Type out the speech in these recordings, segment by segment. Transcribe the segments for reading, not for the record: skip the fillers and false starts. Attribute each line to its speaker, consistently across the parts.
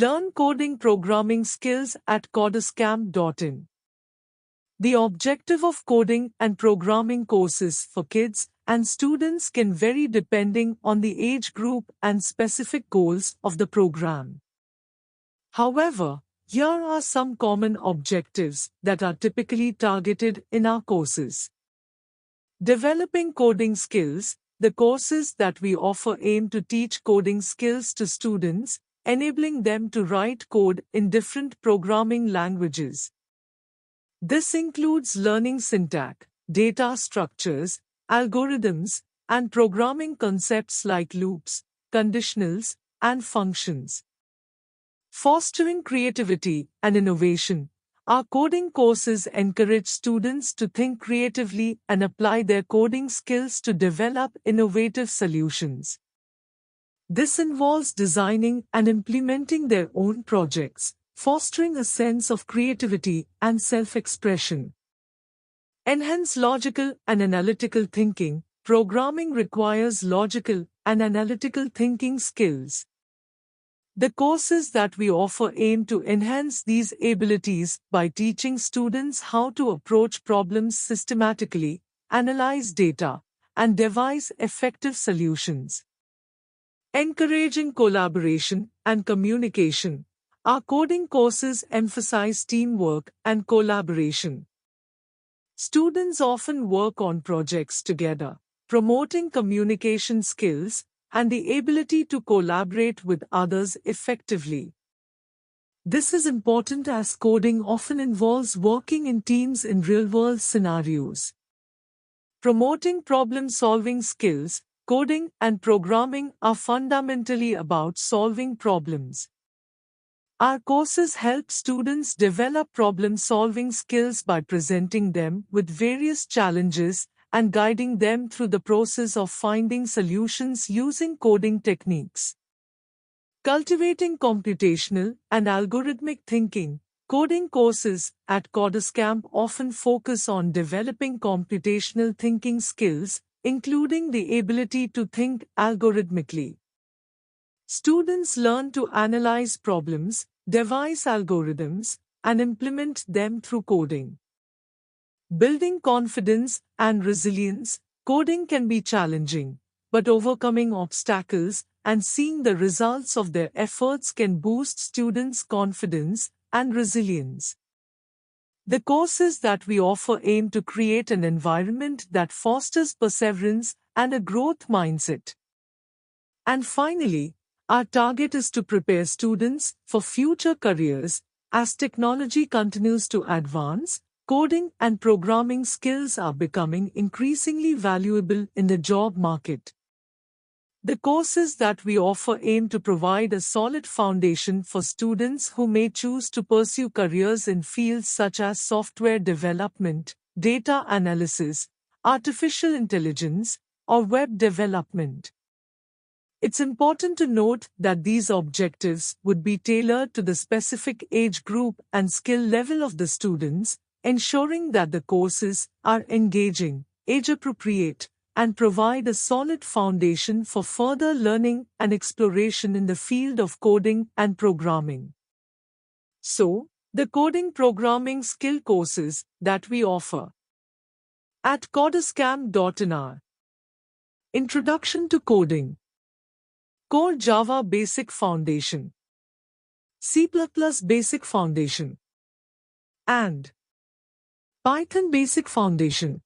Speaker 1: Learn coding programming skills at codescamp.in. The objective of coding and programming courses for kids and students can vary depending on the age group and specific goals of the program. However, here are some common objectives that are typically targeted in our courses. Developing coding skills. The courses that we offer aim to teach coding skills to students, enabling them to write code in different programming languages. This includes learning syntax, data structures, algorithms, and programming concepts like loops, conditionals, and functions. Fostering creativity and innovation. Our coding courses encourage students to think creatively and apply their coding skills to develop innovative solutions. This involves designing and implementing their own projects, fostering a sense of creativity and self-expression. Enhance logical and analytical thinking. Programming requires logical and analytical thinking skills. The courses that we offer aim to enhance these abilities by teaching students how to approach problems systematically, analyze data, and devise effective solutions. Encouraging collaboration and communication. Our coding courses emphasize teamwork and collaboration. Students often work on projects together, promoting communication skills and the ability to collaborate with others effectively. This is important as coding often involves working in teams in real-world scenarios. Promoting problem-solving skills. Coding and programming are fundamentally about solving problems. Our courses help students develop problem-solving skills by presenting them with various challenges and guiding them through the process of finding solutions using coding techniques. Cultivating computational and algorithmic thinking. Coding courses at Codescamp often focus on developing computational thinking skills, including the ability to think algorithmically. Students learn to analyze problems, devise algorithms, and implement them through coding. Building confidence and resilience. Coding can be challenging, but overcoming obstacles and seeing the results of their efforts can boost students' confidence and resilience. The courses that we offer aim to create an environment that fosters perseverance and a growth mindset. And finally, our target is to prepare students for future careers. As technology continues to advance, coding and programming skills are becoming increasingly valuable in the job market. The courses that we offer aim to provide a solid foundation for students who may choose to pursue careers in fields such as software development, data analysis, artificial intelligence, or web development. It's important to note that these objectives would be tailored to the specific age group and skill level of the students, ensuring that the courses are engaging, age-appropriate, and provide a solid foundation for further learning and exploration in the field of coding and programming. So, the coding programming skill courses that we offer at Codescamp.in are: Introduction to Coding, Core Java Basic Foundation, C++ Basic Foundation, and Python Basic Foundation.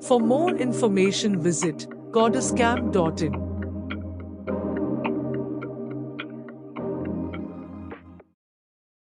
Speaker 1: For more information, visit Codescamp.in.